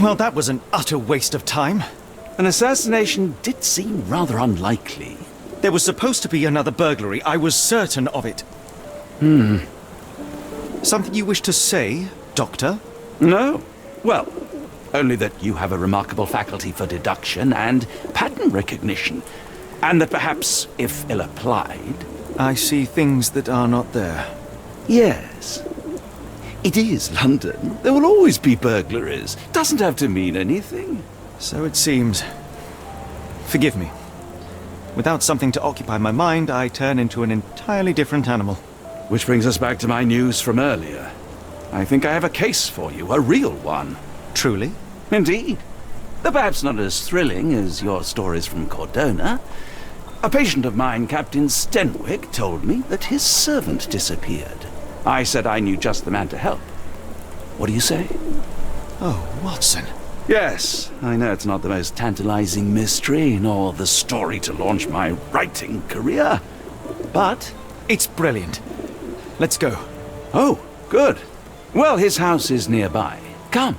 Well, that was an utter waste of time. An assassination did seem rather unlikely. There was supposed to be another burglary. I was certain of it. Something you wish to say, Doctor? No. Well, only that you have a remarkable faculty for deduction and pattern recognition. And that perhaps, if ill-applied... I see things that are not there. Yes. It is London. There will always be burglaries. Doesn't have to mean anything. So it seems. Forgive me. Without something to occupy my mind, I turn into an entirely different animal. Which brings us back to my news from earlier. I think I have a case for you, a real one. Truly? Indeed. Though perhaps not as thrilling as your stories from Cordona. A patient of mine, Captain Stenwick, told me that his servant disappeared. I said I knew just the man to help. What do you say? Oh, Watson. Yes, I know it's not the most tantalizing mystery, nor the story to launch my writing career. But... It's brilliant. Let's go. Oh, good. Well, his house is nearby. Come.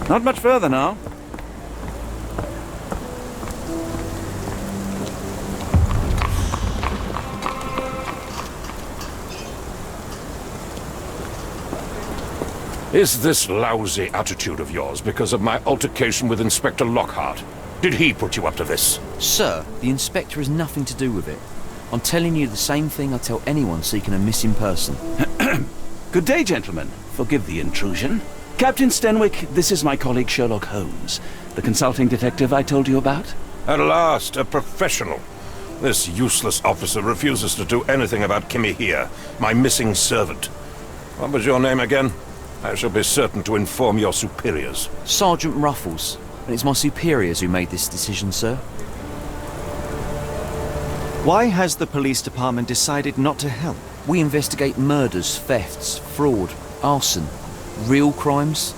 Not much further now. Is this lousy attitude of yours because of my altercation with Inspector Lockhart? Did he put you up to this? Sir, the inspector has nothing to do with it. I'm telling you the same thing I tell anyone seeking a missing person. Good day, gentlemen. Forgive the intrusion. Captain Stenwick, this is my colleague Sherlock Holmes, the consulting detective I told you about. At last, a professional. This useless officer refuses to do anything about Kimi here, my missing servant. What was your name again? I shall be certain to inform your superiors. Sergeant Ruffles, and it's my superiors who made this decision, sir. Why has the police department decided not to help? We investigate murders, thefts, fraud, arson, real crimes.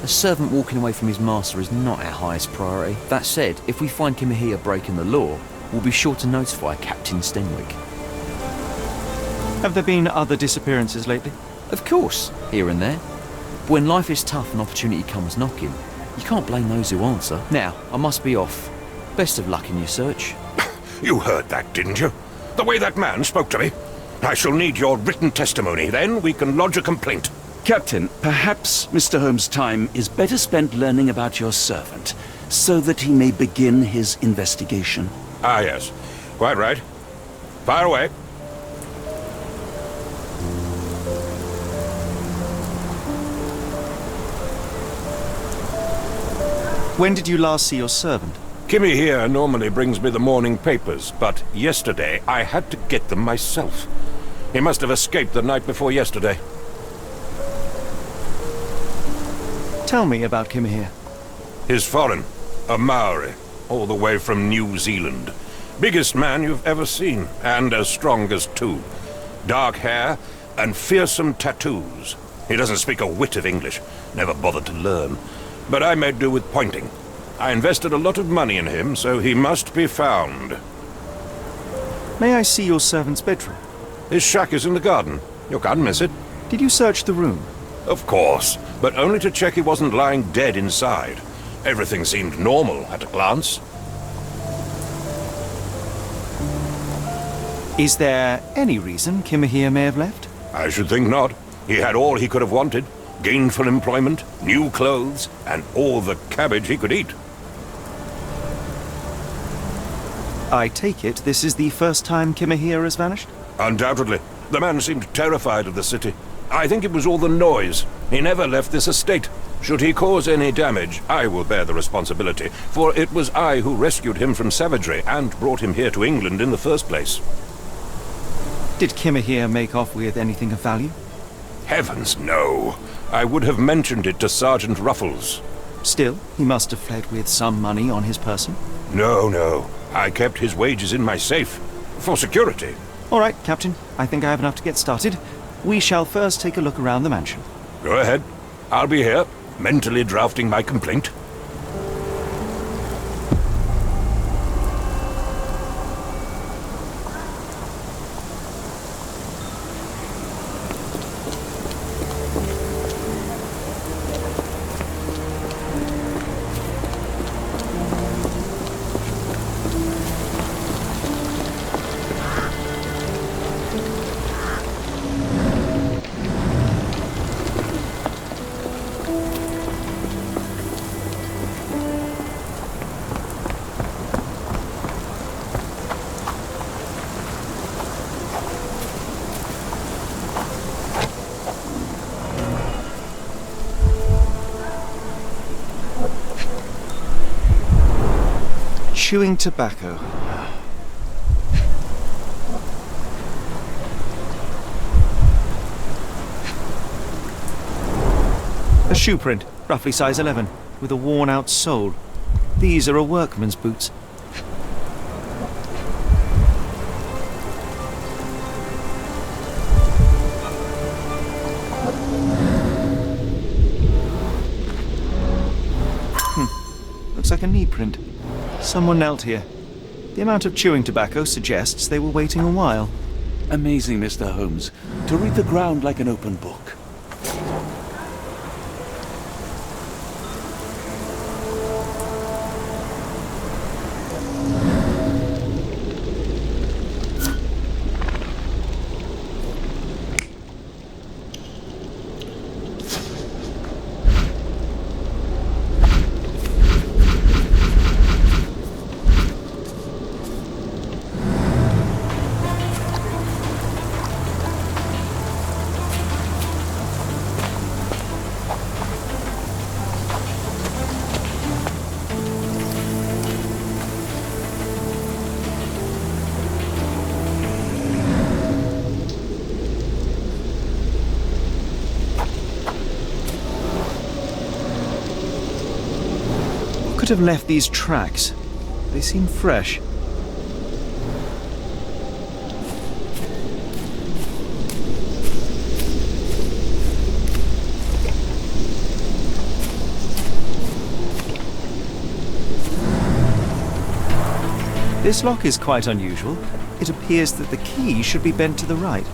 A servant walking away from his master is not our highest priority. That said, if we find Kimihia breaking the law, we'll be sure to notify Captain Stenwick. Have there been other disappearances lately? Of course, here and there. But when life is tough and opportunity comes knocking, you can't blame those who answer. Now, I must be off. Best of luck in your search. You heard that, didn't you? The way that man spoke to me. I shall need your written testimony. Then we can lodge a complaint. Captain, perhaps Mr. Holmes' time is better spent learning about your servant, so that he may begin his investigation. Ah, yes. Quite right. Fire away. When did you last see your servant? Kimi here normally brings me the morning papers, but yesterday I had to get them myself. He must have escaped the night before yesterday. Tell me about Kimihia. He's foreign, a Maori, all the way from New Zealand. Biggest man you've ever seen, and as strong as two. Dark hair and fearsome tattoos. He doesn't speak a whit of English, never bothered to learn. But I made do with pointing. I invested a lot of money in him, so he must be found. May I see your servant's bedroom? His shack is in the garden. You can't miss it. Did you search the room? Of course, but only to check he wasn't lying dead inside. Everything seemed normal at a glance. Is there any reason Kimihia may have left? I should think not. He had all he could have wanted. Gainful employment, new clothes, and all the cabbage he could eat. I take it this is the first time Kimihia has vanished? Undoubtedly. The man seemed terrified of the city. I think it was all the noise. He never left this estate. Should he cause any damage, I will bear the responsibility, for it was I who rescued him from savagery and brought him here to England in the first place. Did Kimihia make off with anything of value? Heavens, no. I would have mentioned it to Sergeant Ruffles. Still, he must have fled with some money on his person. No. I kept his wages in my safe. For security. All right, Captain. I think I have enough to get started. We shall first take a look around the mansion. Go ahead. I'll be here, mentally drafting my complaint. chewing tobacco. A shoe print, roughly size 11, with a worn-out sole. These are a workman's boots. Looks like a knee print. Someone knelt here. The amount of chewing tobacco suggests they were waiting a while. Amazing, Mr. Holmes, to read the ground like an open book. Could have left these tracks. They seem fresh. This lock is quite unusual. It appears that the key should be bent to the right.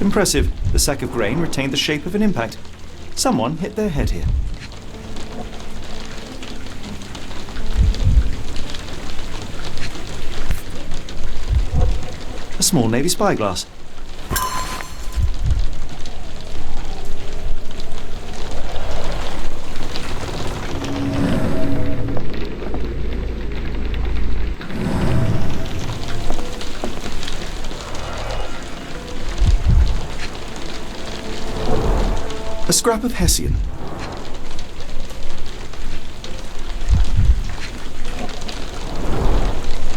Impressive. The sack of grain retained the shape of an impact. Someone hit their head here. A small navy spyglass. A scrap of Hessian.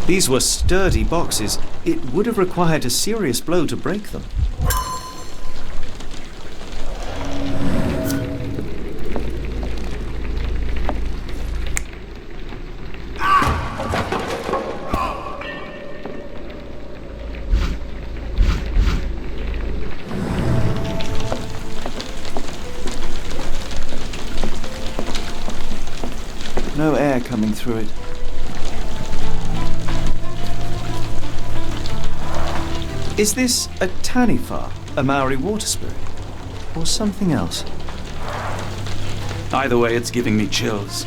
These were sturdy boxes. It would have required a serious blow to break them. No air coming through it. Is this a taniwha, a Maori water spirit, or something else? Either way, it's giving me chills.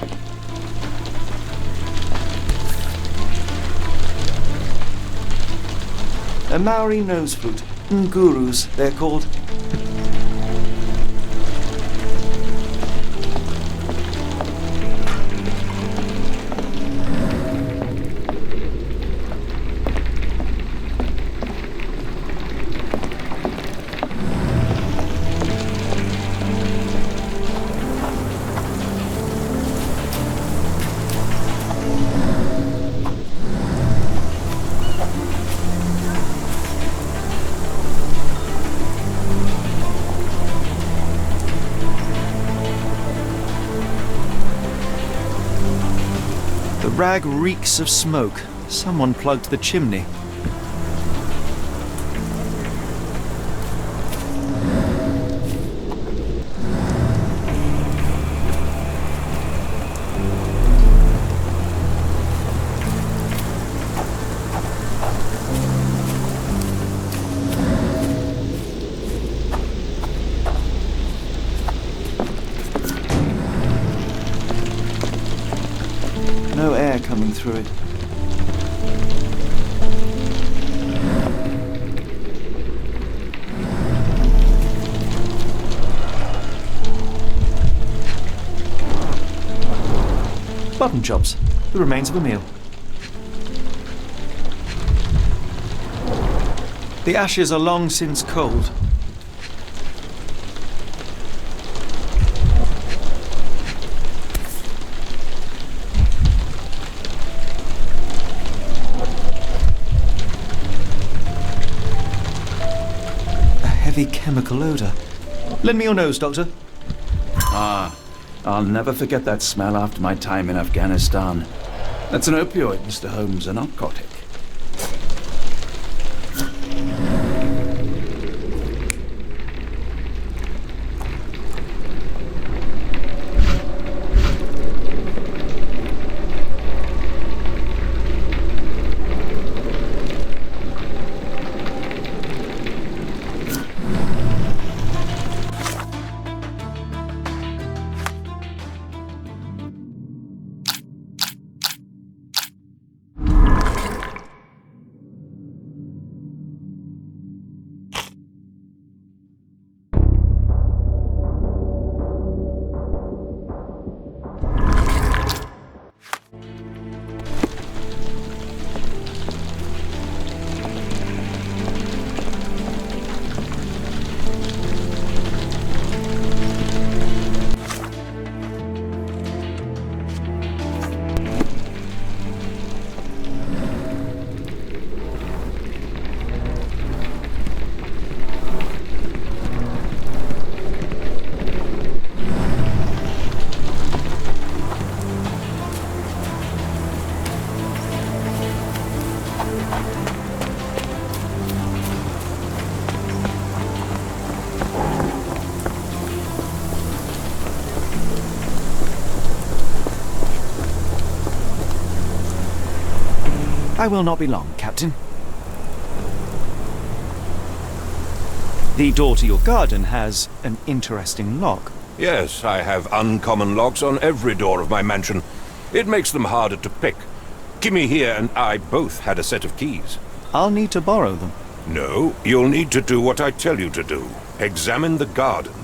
A Maori nose flute. Ngurus, they're called. The rag reeks of smoke. Someone plugged the chimney. Button chops, the remains of a meal. The ashes are long since cold. A heavy chemical odour. Lend me your nose, Doctor. I'll never forget that smell after my time in Afghanistan. That's an opioid, Mr. Holmes, a narcotic. I will not be long, Captain. The door to your garden has an interesting lock. Yes, I have uncommon locks on every door of my mansion. It makes them harder to pick. Kimmy here and I both had a set of keys. I'll need to borrow them. No, you'll need to do what I tell you to do. Examine the garden.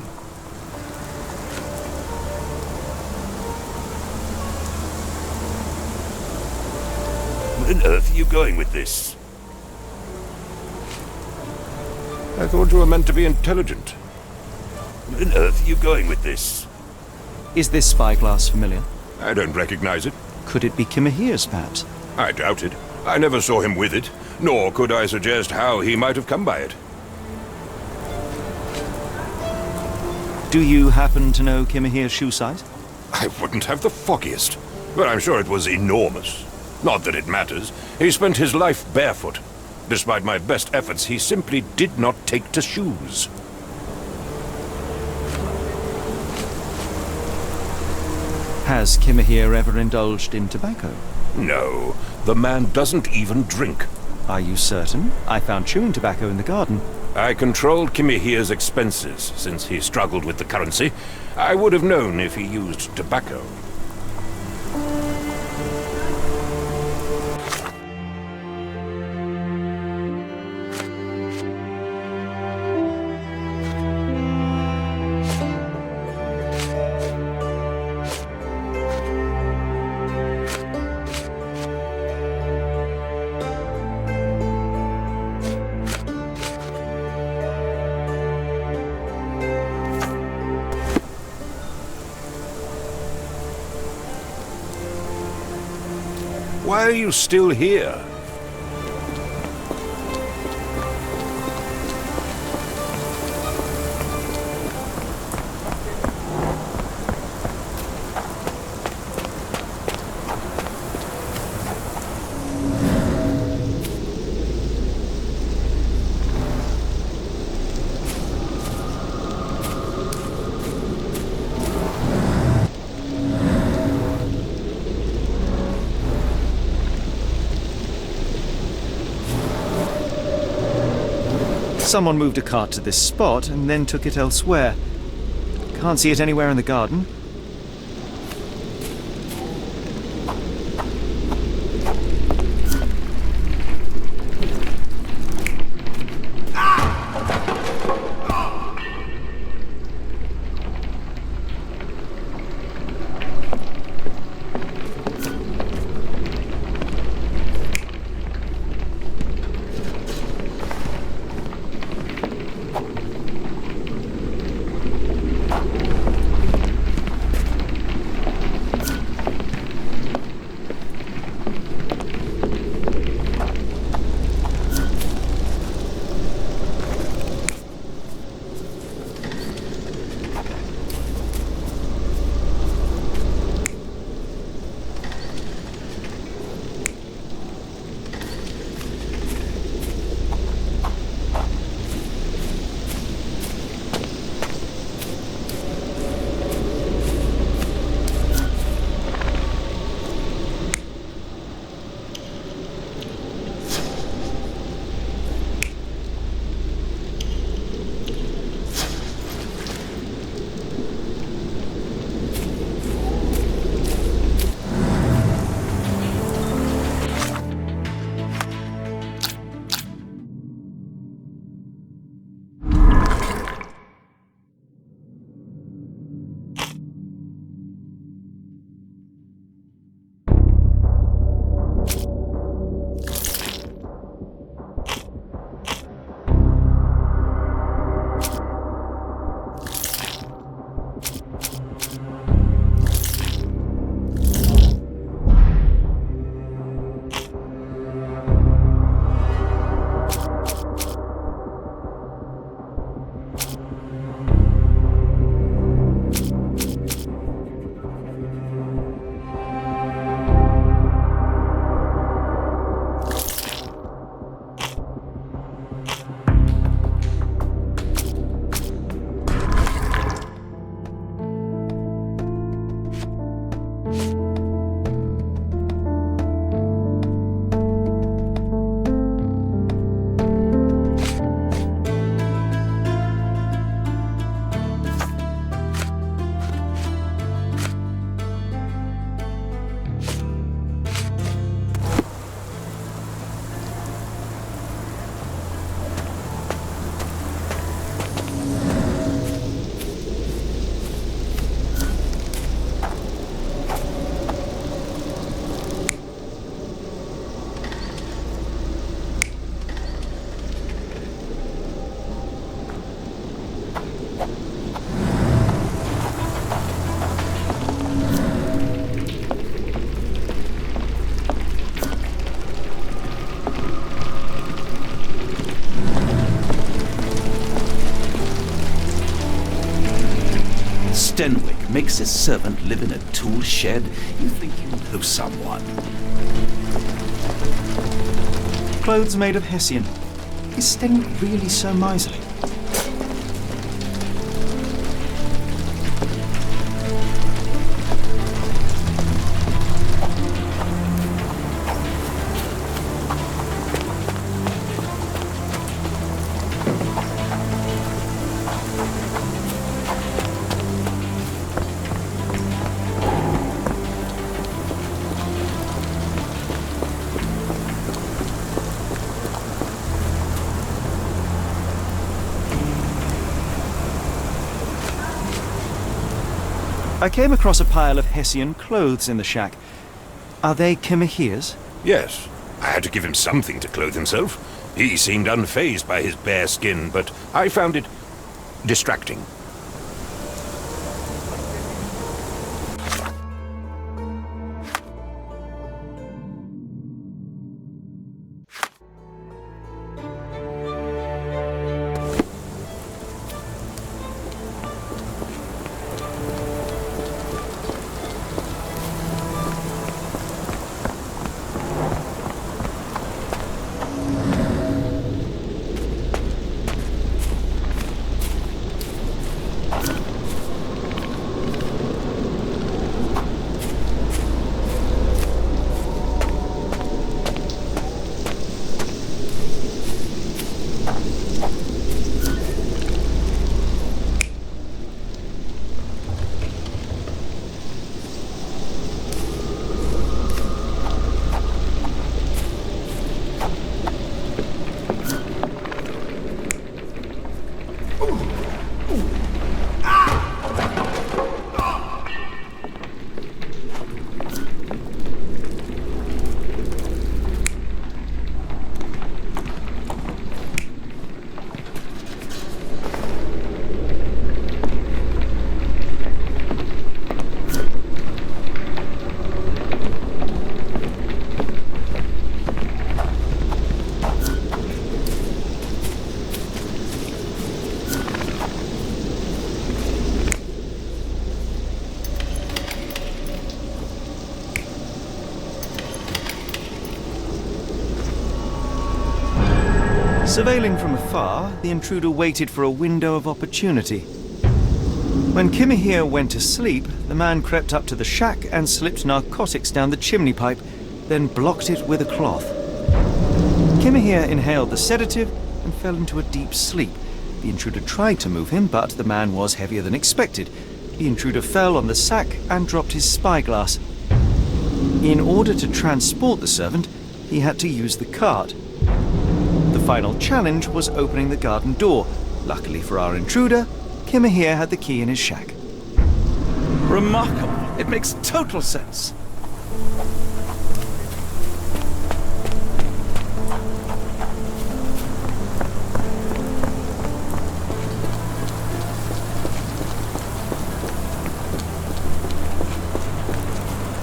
Where on earth are you going with this? I thought you were meant to be intelligent. Where on earth are you going with this? Is this spyglass familiar? I don't recognize it. Could it be Kimihia's, perhaps? I doubt it. I never saw him with it, nor could I suggest how he might have come by it. Do you happen to know Kimihia's shoe size? I wouldn't have the foggiest, but I'm sure it was enormous. Not that it matters. He spent his life barefoot. Despite my best efforts, he simply did not take to shoes. Has Kimihia ever indulged in tobacco? No, the man doesn't even drink. Are you certain? I found chewing tobacco in the garden. I controlled Kimihia's expenses since he struggled with the currency. I would have known if he used tobacco. Why are you still here? Someone moved a cart to this spot and then took it elsewhere. Can't see it anywhere in the garden. Stenwick makes his servant live in a tool shed, you think you know someone. Clothes made of Hessian. Is Stenwick really so miserly? I came across a pile of Hessian clothes in the shack. Are they Kimihia's? Yes. I had to give him something to clothe himself. He seemed unfazed by his bare skin, but I found it distracting. Surveilling from afar, the intruder waited for a window of opportunity. When Kimihia went to sleep, the man crept up to the shack and slipped narcotics down the chimney pipe, then blocked it with a cloth. Kimihia inhaled the sedative and fell into a deep sleep. The intruder tried to move him, but the man was heavier than expected. The intruder fell on the sack and dropped his spyglass. In order to transport the servant, he had to use the cart. The final challenge was opening the garden door. Luckily for our intruder, Kimihia had the key in his shack. Remarkable. It makes total sense.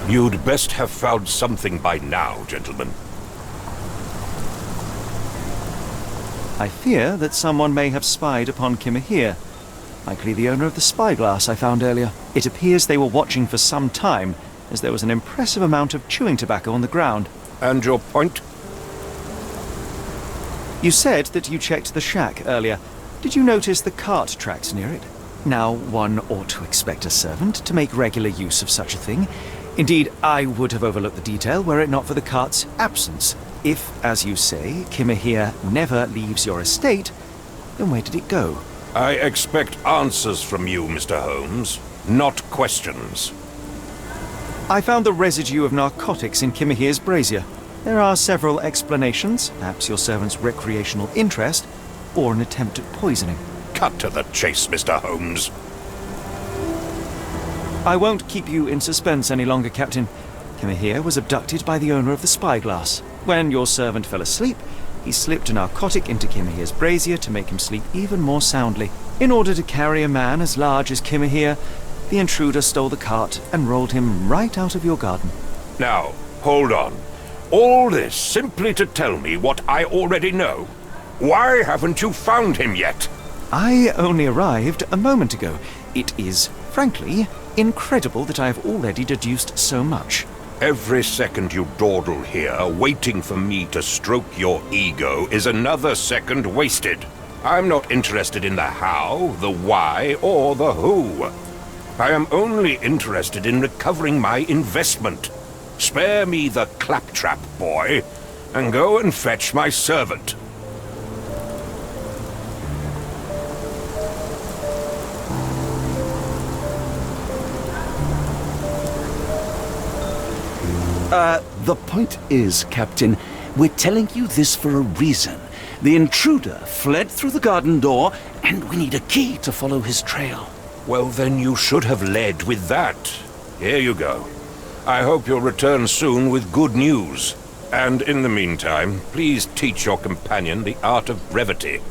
You'd best have found something by now, gentlemen. I fear that someone may have spied upon Kimihia, likely the owner of the spyglass I found earlier. It appears they were watching for some time, as there was an impressive amount of chewing tobacco on the ground. And your point? You said that you checked the shack earlier. Did you notice the cart tracks near it? Now, one ought to expect a servant to make regular use of such a thing. Indeed, I would have overlooked the detail were it not for the cart's absence. If, as you say, Kimihia never leaves your estate, then where did it go? I expect answers from you, Mr. Holmes, not questions. I found the residue of narcotics in Kimihia's brazier. There are several explanations, perhaps your servant's recreational interest, or an attempt at poisoning. Cut to the chase, Mr. Holmes. I won't keep you in suspense any longer, Captain. Kimihia was abducted by the owner of the spyglass. When your servant fell asleep, he slipped a narcotic into Kimihia's brazier to make him sleep even more soundly. In order to carry a man as large as Kimihia, the intruder stole the cart and rolled him right out of your garden. Now, hold on. All this simply to tell me what I already know? Why haven't you found him yet? I only arrived a moment ago. It is Frankly, incredible that I have already deduced so much. Every second you dawdle here, waiting for me to stroke your ego, is another second wasted. I'm not interested in the how, the why, or the who. I am only interested in recovering my investment. Spare me the claptrap, boy, and go and fetch my servant. The point is, Captain, we're telling you this for a reason. The intruder fled through the garden door, and we need a key to follow his trail. Well, then you should have led with that. Here you go. I hope you'll return soon with good news. And in the meantime, please teach your companion the art of brevity.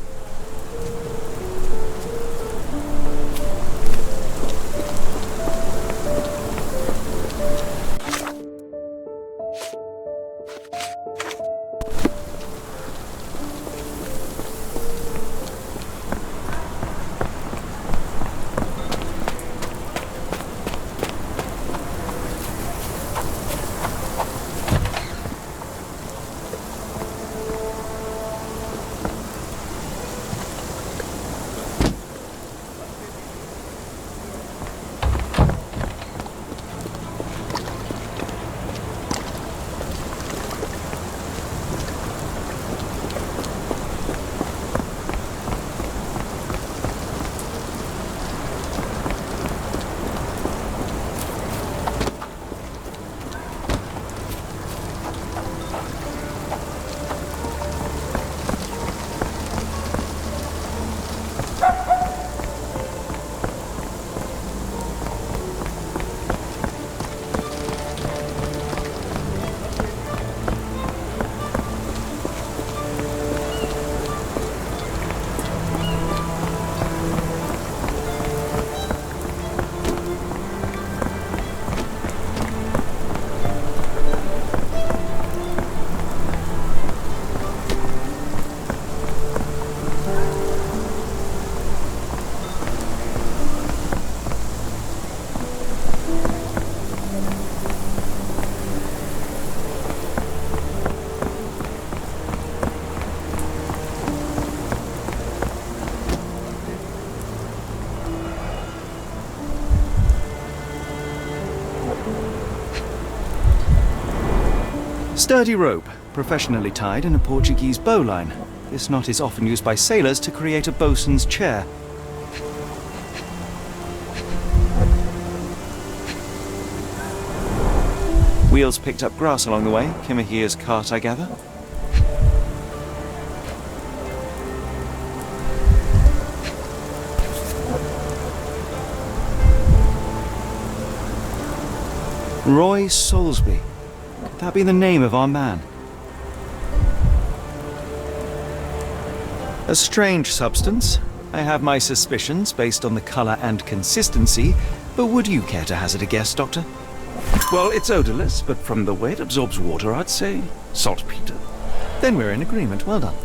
Sturdy rope, professionally tied in a Portuguese bowline. This knot is often used by sailors to create a bosun's chair. Wheels picked up grass along the way. Kimihia's cart, I gather. Roy Soulsby. Could that be the name of our man? A strange substance. I have my suspicions based on the colour and consistency, but would you care to hazard a guess, Doctor? Well, it's odorless, but from the way it absorbs water, I'd say saltpeter. Then we're in agreement. Well done.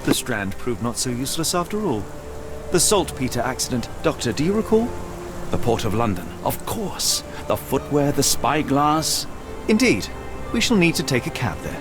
The Strand proved not so useless after all. The saltpeter accident, Doctor, do you recall? The Port of London, of course. The footwear, the spyglass. Indeed. We shall need to take a cab there.